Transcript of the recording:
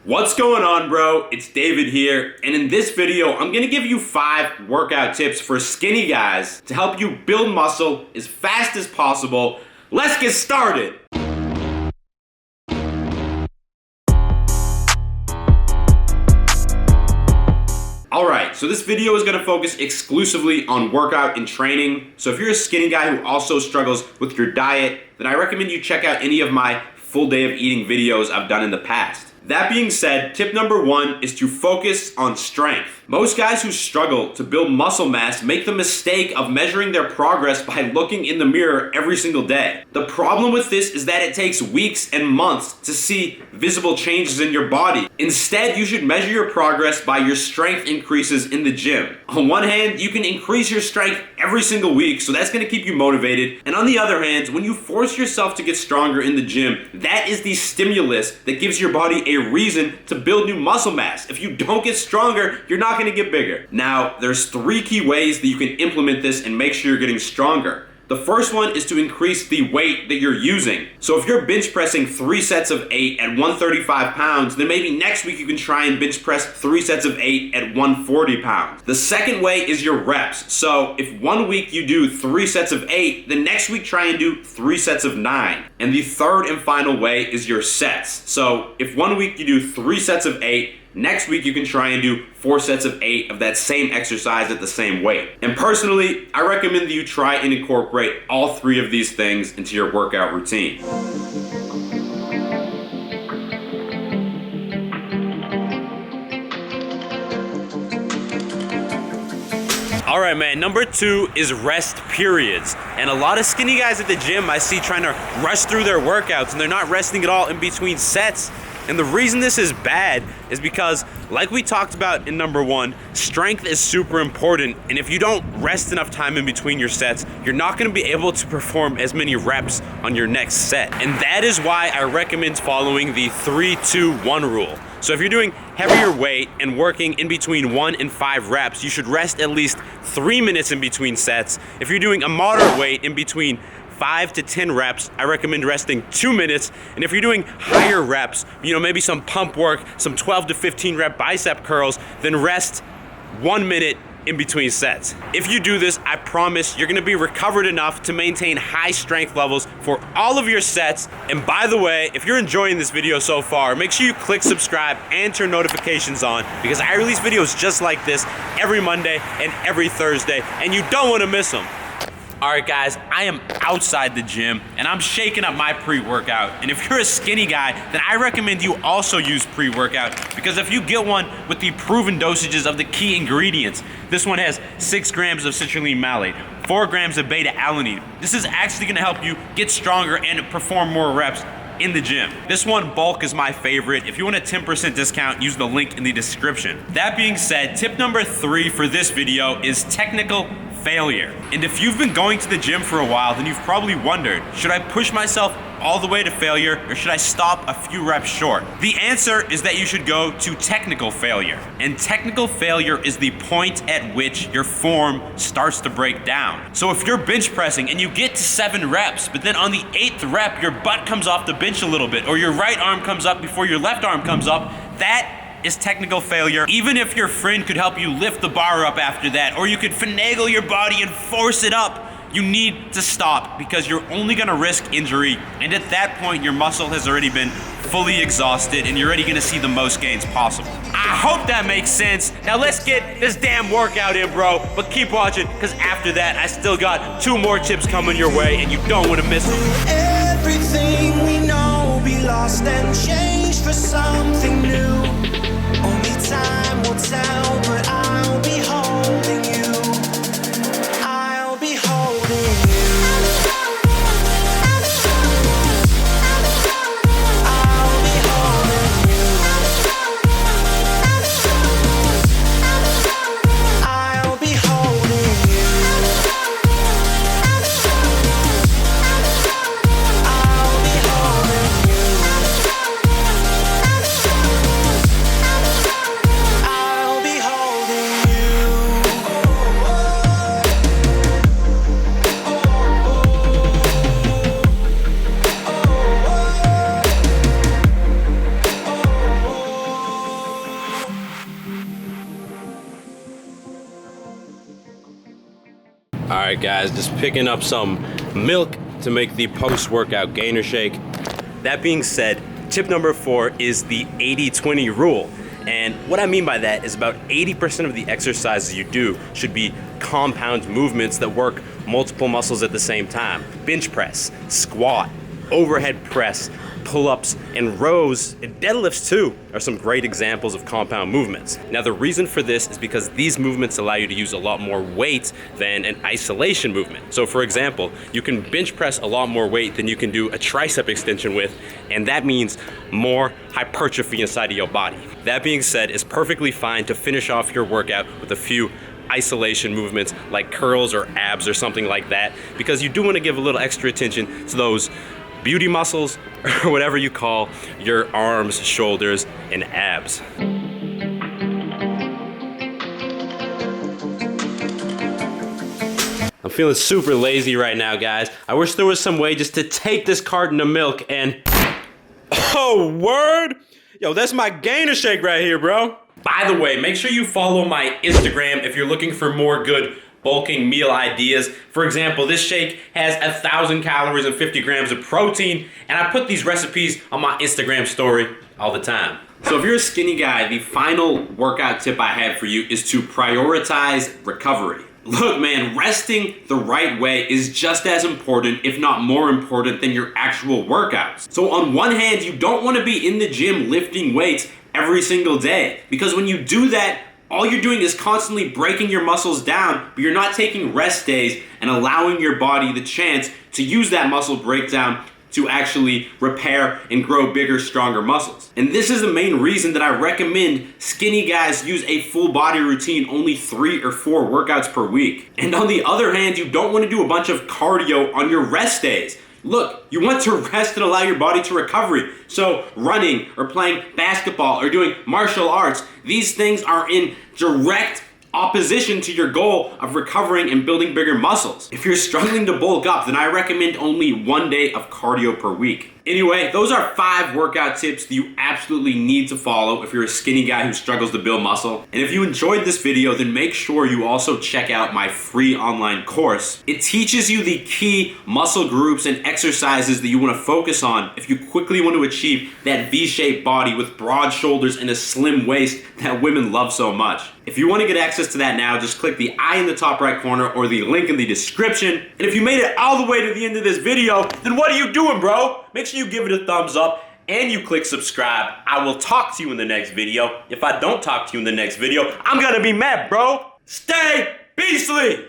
What's going on, bro? It's David here, and in this video, I'm gonna give you 5 workout tips for skinny guys to help you build muscle as fast as possible. Let's get started! Alright, so this video is gonna focus exclusively on workout and training. So if you're a skinny guy who also struggles with your diet, then I recommend you check out any of my full day of eating videos I've done in the past. That being said, tip number 1 is to focus on strength. Most guys who struggle to build muscle mass make the mistake of measuring their progress by looking in the mirror every single day. The problem with this is that it takes weeks and months to see visible changes in your body. Instead, you should measure your progress by your strength increases in the gym. On one hand, you can increase your strength every single week, so that's gonna keep you motivated. And on the other hand, when you force yourself to get stronger in the gym, that is the stimulus that gives your body a reason to build new muscle mass. If you don't get stronger, you're not gonna get bigger. Now, there's 3 key ways that you can implement this and make sure you're getting stronger. The first one is to increase the weight that you're using. So if you're bench pressing 3 sets of 8 at 135 pounds, then maybe next week you can try and bench press 3 sets of 8 at 140 pounds. The second way is your reps. So if one week you do 3 sets of 8, the next week try and do 3 sets of 9. And the third and final way is your sets. So if one week you do 3 sets of 8, next week you can try and do 4 sets of 8 of that same exercise at the same weight. And personally, I recommend that you try and incorporate all 3 of these things into your workout routine. All right, man, number 2 is rest periods. And a lot of skinny guys at the gym I see trying to rush through their workouts and they're not resting at all in between sets. And the reason this is bad is because, like we talked about in number 1, strength is super important. And if you don't rest enough time in between your sets, you're not gonna be able to perform as many reps on your next set. And that is why I recommend following the 3-2-1 rule. So if you're doing heavier weight and working in between 1 and 5 reps, you should rest at least 3 minutes in between sets. If you're doing a moderate weight in between 5 to 10 reps, I recommend resting 2 minutes. And if you're doing higher reps, maybe some pump work, some 12 to 15 rep bicep curls, then rest 1 minute in between sets. If you do this, I promise you're gonna be recovered enough to maintain high strength levels for all of your sets. And by the way, if you're enjoying this video so far, make sure you click subscribe and turn notifications on, because I release videos just like this every Monday and every Thursday, and you don't wanna miss them. All right, guys, I am outside the gym and I'm shaking up my pre-workout. And if you're a skinny guy, then I recommend you also use pre-workout, because if you get one with the proven dosages of the key ingredients, this one has 6 grams of citrulline malate, 4 grams of beta-alanine. This is actually gonna help you get stronger and perform more reps in the gym. This one, bulk, is my favorite. If you want a 10% discount, use the link in the description. That being said, tip number 3 for this video is technical failure. And if you've been going to the gym for a while, then you've probably wondered, should I push myself all the way to failure, or should I stop a few reps short? The answer is that you should go to technical failure. And technical failure is the point at which your form starts to break down. So if you're bench pressing and you get to 7 reps, but then on the 8th rep, your butt comes off the bench a little bit, or your right arm comes up before your left arm comes up, that is technical failure. Even if your friend could help you lift the bar up after that, or you could finagle your body and force it up, you need to stop, because you're only gonna risk injury. And at that point, your muscle has already been fully exhausted and you're already gonna see the most gains possible. I hope that makes sense. Now let's get this damn workout in, bro. But keep watching, because after that, I still got 2 more tips coming your way and you don't wanna miss them. Everything we know be lost and changed for something new. Only time will tell, but I'll be holding you. I'll be holding you. I'll be holding you. I'll be holding you. I'll be holding you. right, guys, just picking up some milk to make the post-workout gainer shake. That being said, tip number 4 is the 80-20 rule. And what I mean by that is about 80% of the exercises you do should be compound movements that work multiple muscles at the same time. Bench press, squat, overhead press, pull-ups, and rows, and deadlifts too, are some great examples of compound movements. Now the reason for this is because these movements allow you to use a lot more weight than an isolation movement. So for example, you can bench press a lot more weight than you can do a tricep extension with, and that means more hypertrophy inside of your body. That being said, it's perfectly fine to finish off your workout with a few isolation movements like curls or abs or something like that, because you do want to give a little extra attention to those beauty muscles, or whatever you call your arms, shoulders, and abs. I'm feeling super lazy right now, guys. I wish there was some way just to take this carton of milk and... Oh, word? Yo, that's my gainer shake right here, bro. By the way, make sure you follow my Instagram if you're looking for more good bulking meal ideas. For example, this shake has 1,000 calories and 50 grams of protein, and I put these recipes on my Instagram story all the time. So if you're a skinny guy, the final workout tip I have for you is to prioritize recovery. Look, man, resting the right way is just as important, if not more important, than your actual workouts. So on one hand, you don't want to be in the gym lifting weights every single day, because when you do that, all you're doing is constantly breaking your muscles down, but you're not taking rest days and allowing your body the chance to use that muscle breakdown to actually repair and grow bigger, stronger muscles. And this is the main reason that I recommend skinny guys use a full body routine, only 3 or 4 workouts per week. And on the other hand, you don't want to do a bunch of cardio on your rest days. Look, you want to rest and allow your body to recover. So running or playing basketball or doing martial arts, these things are in direct opposition to your goal of recovering and building bigger muscles. If you're struggling to bulk up, then I recommend only 1 day of cardio per week. Anyway, those are 5 workout tips that you absolutely need to follow if you're a skinny guy who struggles to build muscle. And if you enjoyed this video, then make sure you also check out my free online course. It teaches you the key muscle groups and exercises that you want to focus on if you quickly want to achieve that V-shaped body with broad shoulders and a slim waist that women love so much. If you want to get access to that now, just click the I in the top right corner or the link in the description. And if you made it all the way to the end of this video, then what are you doing, bro? Make sure you give it a thumbs up and you click subscribe. I will talk to you in the next video. If I don't talk to you in the next video, I'm gonna be mad, bro. Stay beastly!